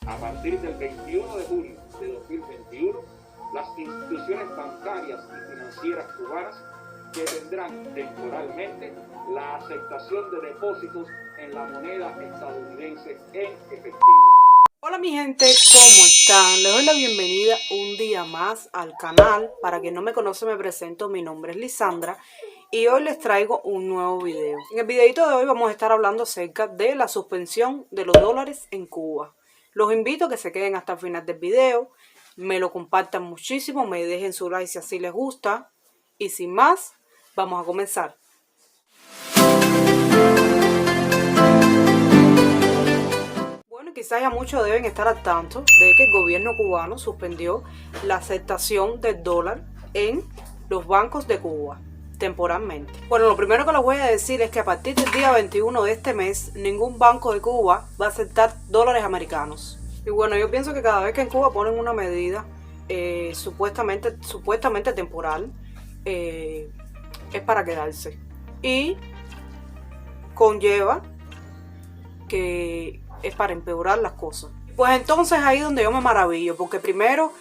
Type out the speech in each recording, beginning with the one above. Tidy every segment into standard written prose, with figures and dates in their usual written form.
A partir del 21 de julio de 2021, las instituciones bancarias y financieras cubanas detendrán temporalmente la aceptación de depósitos en la moneda estadounidense en efectivo. Hola mi gente, ¿cómo están? Les doy la bienvenida un día más al canal. Para quien no me conoce, me presento, mi nombre es Lisandra y hoy les traigo un nuevo video. En el videito de hoy vamos a estar hablando acerca de la suspensión de los dólares en Cuba. Los invito a que se queden hasta el final del video, me lo compartan muchísimo, me dejen su like si así les gusta y sin más, vamos a comenzar. Bueno, quizás ya muchos deben estar al tanto de que el gobierno cubano suspendió la aceptación del dólar en los bancos de Cuba temporalmente. Bueno, lo primero que les voy a decir es que a partir del día 21 de este mes, ningún banco de Cuba va a aceptar dólares americanos. Y bueno, yo pienso que cada vez que en Cuba ponen una medida supuestamente temporal, es para quedarse. Y conlleva que es para empeorar las cosas. Pues entonces ahí donde yo me maravillo, porque primero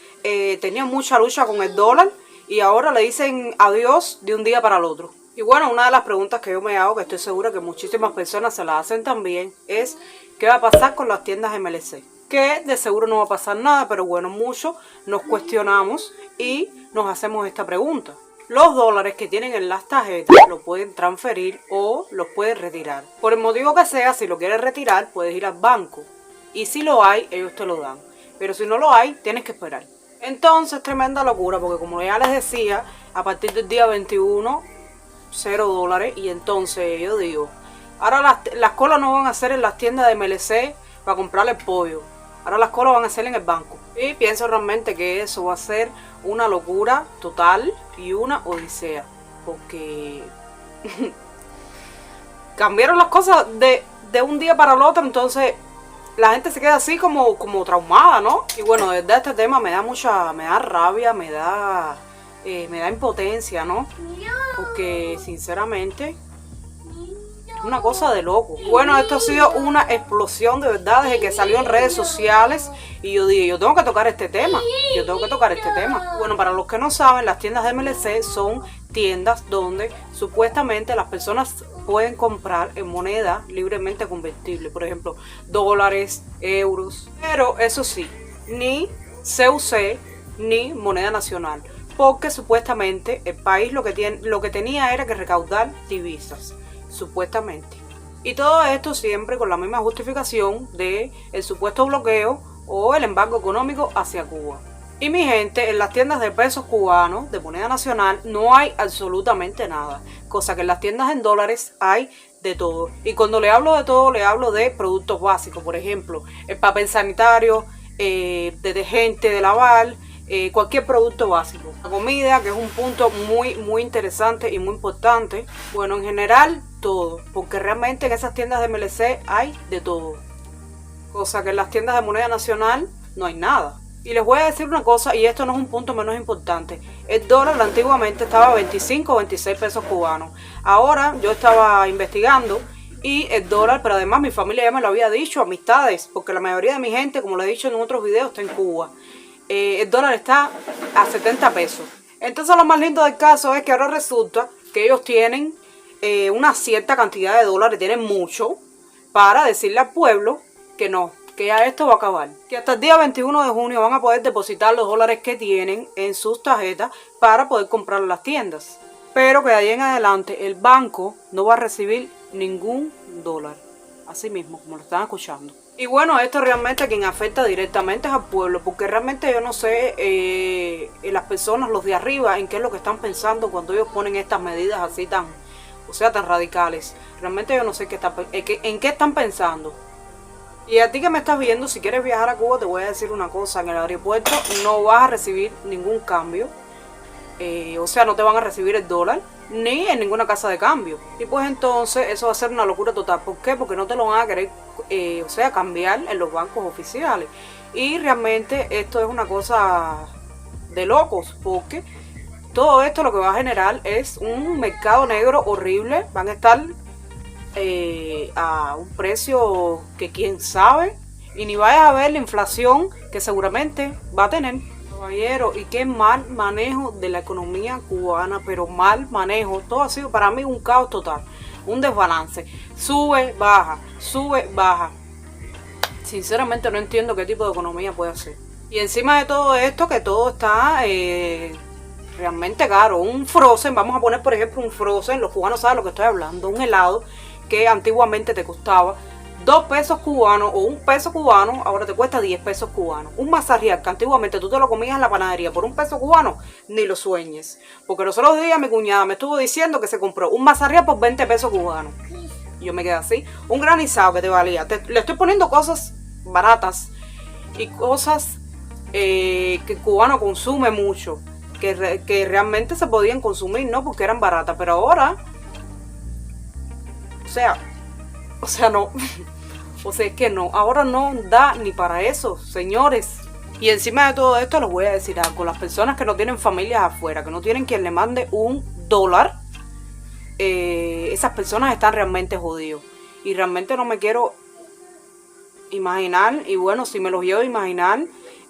tenía mucha lucha con el dólar y ahora le dicen adiós de un día para el otro. Y bueno, una de las preguntas que yo me hago, que estoy segura que muchísimas personas se las hacen también, es ¿qué va a pasar con las tiendas MLC? Que de seguro no va a pasar nada, pero bueno, muchos nos cuestionamos y nos hacemos esta pregunta. Los dólares que tienen en las tarjetas los pueden transferir o los pueden retirar. Por el motivo que sea, si lo quieres retirar, puedes ir al banco. Y si lo hay, ellos te lo dan. Pero si no lo hay, tienes que esperar. Entonces, tremenda locura, porque como ya les decía, a partir del día 21, 0 dólares. Y entonces yo digo, ahora las colas no van a ser en las tiendas de MLC para comprarle el pollo. Ahora las colas van a ser en el banco. Y pienso realmente que eso va a ser una locura total y una odisea. Porque cambiaron las cosas de un día para el otro. Entonces la gente se queda así como traumada, ¿no? Y bueno, de verdad este tema me da rabia, me da impotencia, ¿no? Porque sinceramente es una cosa de loco. Bueno, esto ha sido una explosión de verdad desde que salió en redes sociales. Y yo dije, yo tengo que tocar este tema. Bueno, para los que no saben, las tiendas de MLC son tiendas donde supuestamente las personas pueden comprar en moneda libremente convertible. Por ejemplo, dólares, euros. Pero eso sí, ni CUC ni moneda nacional. Porque supuestamente el país lo que tenía era que recaudar divisas. Supuestamente. Y todo esto siempre con la misma justificación de el supuesto bloqueo o el embargo económico hacia Cuba. Y mi gente, en las tiendas de pesos cubanos, de moneda nacional, no hay absolutamente nada. Cosa que en las tiendas en dólares hay de todo. Y cuando le hablo de todo, le hablo de productos básicos. Por ejemplo, el papel sanitario, detergente de lavar, cualquier producto básico. La comida, que es un punto muy interesante y muy importante. Bueno, en general, todo. Porque realmente en esas tiendas de MLC hay de todo. Cosa que en las tiendas de moneda nacional no hay nada. Y les voy a decir una cosa, y esto no es un punto menos importante. El dólar antiguamente estaba a 25 o 26 pesos cubanos. Ahora yo estaba investigando y el dólar, pero además mi familia ya me lo había dicho, amistades, porque la mayoría de mi gente, como lo he dicho en otros videos, está en Cuba. El dólar está a 70 pesos. Entonces lo más lindo del caso es que ahora resulta que ellos tienen una cierta cantidad de dólares, tienen mucho, para decirle al pueblo que no, que ya esto va a acabar. Que hasta el día 21 de junio van a poder depositar los dólares que tienen en sus tarjetas para poder comprar en las tiendas. Pero que de ahí en adelante el banco no va a recibir ningún dólar. Así mismo, como lo están escuchando. Y bueno, esto realmente a quien afecta directamente es al pueblo, porque realmente yo no sé las personas, los de arriba, en qué es lo que están pensando cuando ellos ponen estas medidas así tan radicales. Realmente yo no sé en qué están pensando. Y a ti que me estás viendo, si quieres viajar a Cuba, te voy a decir una cosa. En el aeropuerto no vas a recibir ningún cambio. O sea, no te van a recibir el dólar, ni en ninguna casa de cambio. Y pues entonces eso va a ser una locura total. ¿Por qué? Porque no te lo van a querer, cambiar en los bancos oficiales. Y realmente esto es una cosa de locos, porque todo esto lo que va a generar es un mercado negro horrible. Van a estar a un precio que quién sabe. Y ni vayas a ver la inflación que seguramente va a tener. Caballero, y qué mal manejo de la economía cubana, pero mal manejo. Todo ha sido para mí un caos total, un desbalance. Sube, baja, sube, baja. Sinceramente no entiendo qué tipo de economía puede hacer. Y encima de todo esto, que todo está realmente caro. Un frozen, vamos a poner por ejemplo un frozen, los cubanos saben lo que estoy hablando, un helado que antiguamente te costaba 2 pesos cubanos o 1 peso cubano, ahora te cuesta 10 pesos cubanos. Un mazarrial que antiguamente tú te lo comías en la panadería por 1 peso cubano, ni lo sueñes. Porque los otros días mi cuñada me estuvo diciendo que se compró un mazarrial por 20 pesos cubanos. Y yo me quedé así. Un granizado que te valía. Le estoy poniendo cosas baratas y cosas que el cubano consume mucho. Que realmente se podían consumir, ¿no? Porque eran baratas. Pero ahora... O sea, no... O sea, es que no, ahora no da ni para eso, señores. Y encima de todo esto les voy a decir algo. Las personas que no tienen familias afuera, que no tienen quien le mande $1, esas personas están realmente jodidos. Y realmente no me quiero imaginar, y bueno, si me los llevo a imaginar,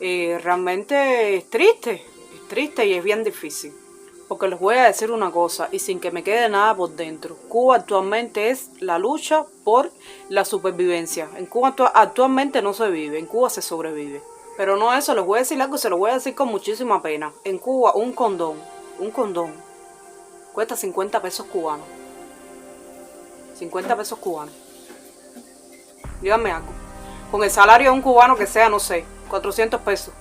realmente es triste y es bien difícil. Porque les voy a decir una cosa, y sin que me quede nada por dentro. Cuba actualmente es la lucha por la supervivencia. En Cuba actualmente no se vive, en Cuba se sobrevive. Pero no eso, les voy a decir algo y se lo voy a decir con muchísima pena. En Cuba un condón cuesta 50 pesos cubanos. 50 pesos cubanos. Díganme algo. Con el salario de un cubano que sea, no sé, 400 pesos.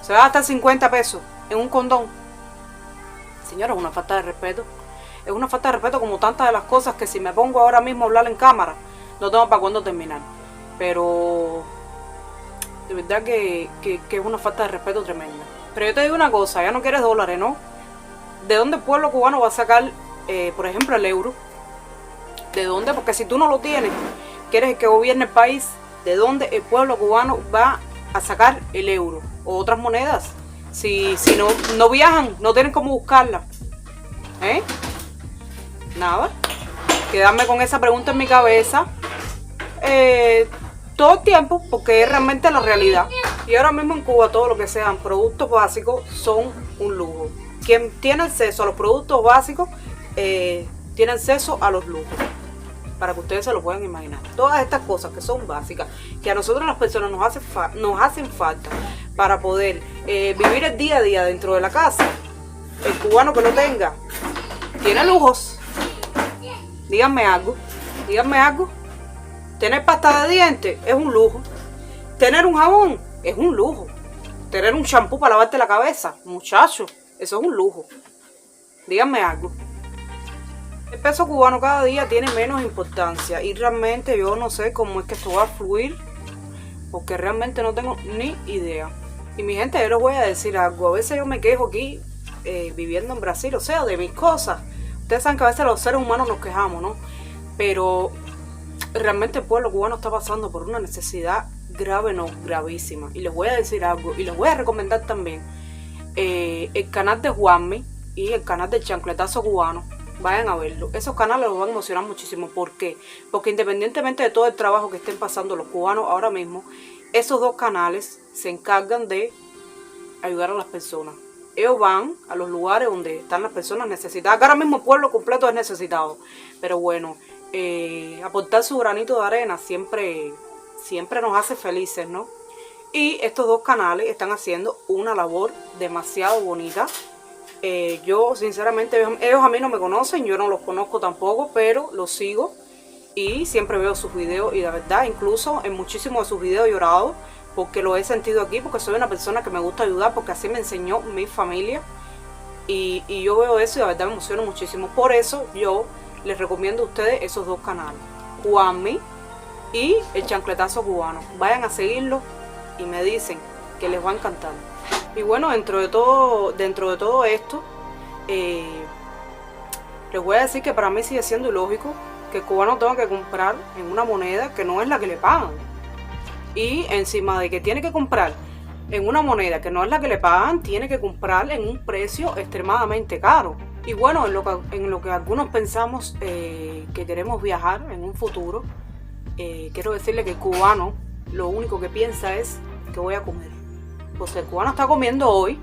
Se va a gastar 50 pesos en un condón. Señora, es una falta de respeto. Es una falta de respeto como tantas de las cosas que si me pongo ahora mismo a hablar en cámara, no tengo para cuándo terminar. Pero de verdad que es una falta de respeto tremenda. Pero yo te digo una cosa, ya no quieres dólares, ¿no? ¿De dónde el pueblo cubano va a sacar, por ejemplo, el euro? ¿De dónde? Porque si tú no lo tienes, quieres que gobierne el país, ¿de dónde el pueblo cubano va a sacar el euro? O otras monedas. Si no viajan, no tienen cómo buscarla. Nada. Quedarme con esa pregunta en mi cabeza todo el tiempo, porque es realmente la realidad. Y ahora mismo en Cuba todo lo que sean productos básicos son un lujo. Quien tiene acceso a los productos básicos tiene acceso a los lujos. Para que ustedes se lo puedan imaginar. Todas estas cosas que son básicas, que a nosotros las personas nos hacen falta para poder vivir el día a día dentro de la casa. El cubano que lo tenga tiene lujos. Díganme algo. Tener pasta de dientes es un lujo. Tener un jabón es un lujo. Tener un champú para lavarte la cabeza, muchacho, eso es un lujo. Díganme algo. El peso cubano cada día tiene menos importancia y realmente yo no sé cómo es que esto va a fluir, porque realmente no tengo ni idea. Y mi gente, yo les voy a decir algo. A veces yo me quejo aquí, viviendo en Brasil, o sea, de mis cosas. Ustedes saben que a veces los seres humanos nos quejamos, ¿no? Pero realmente el pueblo cubano está pasando por una necesidad grave, no, gravísima. Y les voy a decir algo, y les voy a recomendar también el canal de Juanmi y el canal del Chancletazo Cubano. Vayan a verlo. Esos canales los van a emocionar muchísimo. ¿Por qué? Porque independientemente de todo el trabajo que estén pasando los cubanos ahora mismo, esos dos canales se encargan de ayudar a las personas. Ellos van a los lugares donde están las personas necesitadas. Ahora mismo el pueblo completo es necesitado. Pero bueno, aportar su granito de arena siempre nos hace felices, ¿no? Y estos dos canales están haciendo una labor demasiado bonita. Yo sinceramente, ellos a mí no me conocen, yo no los conozco tampoco, pero los sigo y siempre veo sus videos y de verdad, incluso en muchísimos de sus videos he llorado porque lo he sentido aquí, porque soy una persona que me gusta ayudar, porque así me enseñó mi familia y yo veo eso y de verdad me emociono muchísimo. Por eso yo les recomiendo a ustedes esos dos canales, Juanmi y el Chancletazo Cubano. Vayan a seguirlo y me dicen que les va a encantar. Y bueno, dentro de todo esto, les voy a decir que para mí sigue siendo ilógico que el cubano tenga que comprar en una moneda que no es la que le pagan. Y encima de que tiene que comprar en una moneda que no es la que le pagan, tiene que comprar en un precio extremadamente caro. Y bueno, en lo que algunos pensamos que queremos viajar en un futuro, quiero decirle que el cubano lo único que piensa es qué voy a comer. O sea, el cubano está comiendo hoy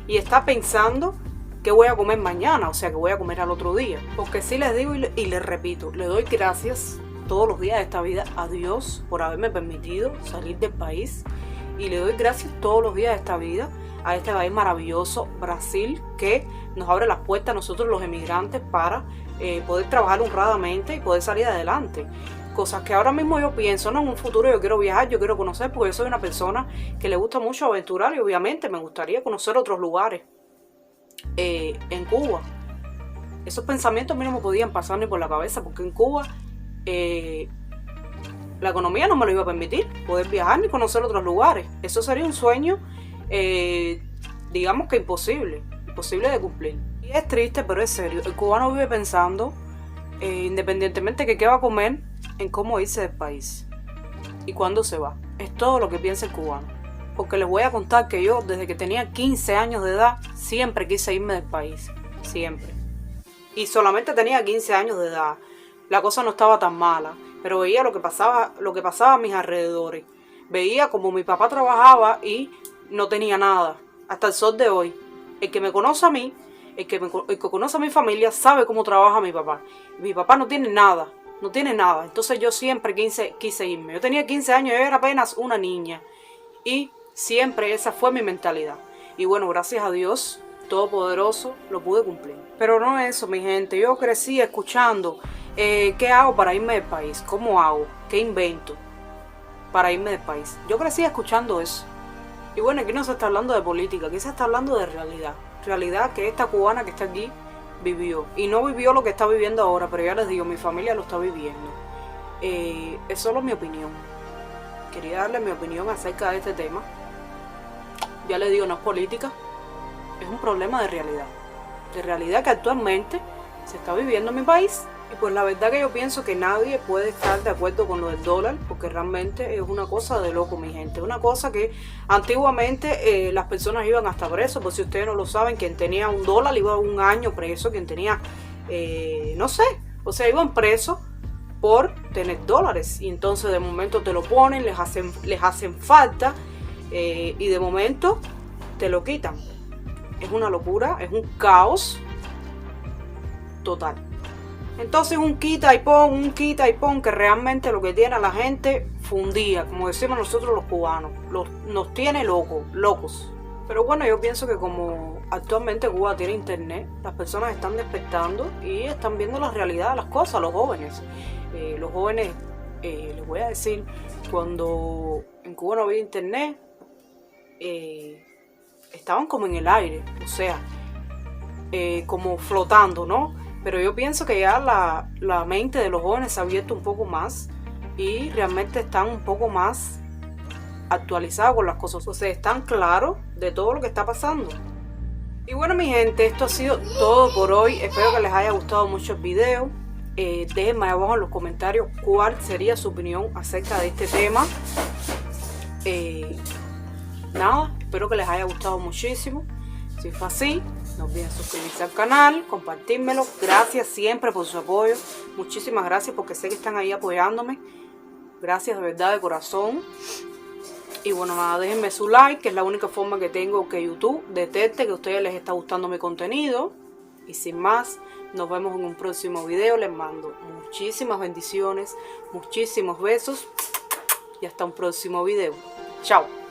y está pensando qué voy a comer mañana, o sea, qué voy a comer al otro día. Porque sí les digo y les repito, le doy gracias todos los días de esta vida a Dios por haberme permitido salir del país, y le doy gracias todos los días de esta vida a este país maravilloso, Brasil, que nos abre las puertas a nosotros los emigrantes para poder trabajar honradamente y poder salir adelante. Cosas que ahora mismo yo pienso, no, en un futuro yo quiero viajar, yo quiero conocer, porque yo soy una persona que le gusta mucho aventurar y obviamente me gustaría conocer otros lugares en Cuba. Esos pensamientos a mí no me podían pasar ni por la cabeza, porque en Cuba la economía no me lo iba a permitir, poder viajar ni conocer otros lugares. Eso sería un sueño, digamos que imposible de cumplir. Y es triste, pero es serio. El cubano vive pensando, independientemente de qué va a comer, en cómo irse del país y cuándo se va. Es todo lo que piensa el cubano. Porque les voy a contar que yo, desde que tenía 15 años de edad, siempre quise irme del país. Siempre. Y solamente tenía 15 años de edad. La cosa no estaba tan mala, pero veía lo que pasaba a mis alrededores. Veía como mi papá trabajaba y no tenía nada. Hasta el sol de hoy. El que me conoce a mí, el que conoce a mi familia, sabe cómo trabaja mi papá. Mi papá no tiene nada. No tiene nada. Entonces yo siempre quise irme. Yo tenía 15 años, yo era apenas una niña. Y siempre esa fue mi mentalidad. Y bueno, gracias a Dios Todopoderoso lo pude cumplir. Pero no eso, mi gente. Yo crecí escuchando ¿qué hago para irme del país? ¿Cómo hago? ¿Qué invento para irme del país? Yo crecí escuchando eso. Y bueno, aquí no se está hablando de política, aquí se está hablando de realidad. Realidad que esta cubana que está aquí vivió. Y no vivió lo que está viviendo ahora, pero ya les digo, mi familia lo está viviendo. Es solo mi opinión. Quería darle mi opinión acerca de este tema. Ya les digo, no es política, es un problema de realidad. De realidad que actualmente se está viviendo en mi país. Y pues la verdad que yo pienso que nadie puede estar de acuerdo con lo del dólar, porque realmente es una cosa de loco, mi gente. Una cosa que antiguamente las personas iban hasta preso. Por si ustedes no lo saben, quien tenía $1 iba un año preso. Quien tenía, no sé, o sea, iban presos por tener dólares. Y entonces de momento te lo ponen, les hacen falta, y de momento te lo quitan. Es una locura, es un caos total. Entonces un quita y pon que realmente lo que tiene a la gente fundía, como decimos nosotros los cubanos, nos tiene locos. Pero bueno, yo pienso que como actualmente Cuba tiene internet, las personas están despertando y están viendo la realidad de las cosas, los jóvenes. Les voy a decir, cuando en Cuba no había internet, estaban como en el aire, o sea, como flotando, ¿no? Pero yo pienso que ya la mente de los jóvenes se ha abierto un poco más y realmente están un poco más actualizados con las cosas. O sea, están claros de todo lo que está pasando. Y bueno, mi gente, esto ha sido todo por hoy. Espero que les haya gustado mucho el video. Déjenme abajo en los comentarios cuál sería su opinión acerca de este tema. Nada, espero que les haya gustado muchísimo. Si fue así, no olviden suscribirse al canal, compartírmelo. Gracias siempre por su apoyo. Muchísimas gracias porque sé que están ahí apoyándome. Gracias de verdad, de corazón. Y bueno, nada, déjenme su like, que es la única forma que tengo que YouTube detecte que a ustedes les está gustando mi contenido. Y sin más, nos vemos en un próximo video. Les mando muchísimas bendiciones, muchísimos besos y hasta un próximo video. Chao.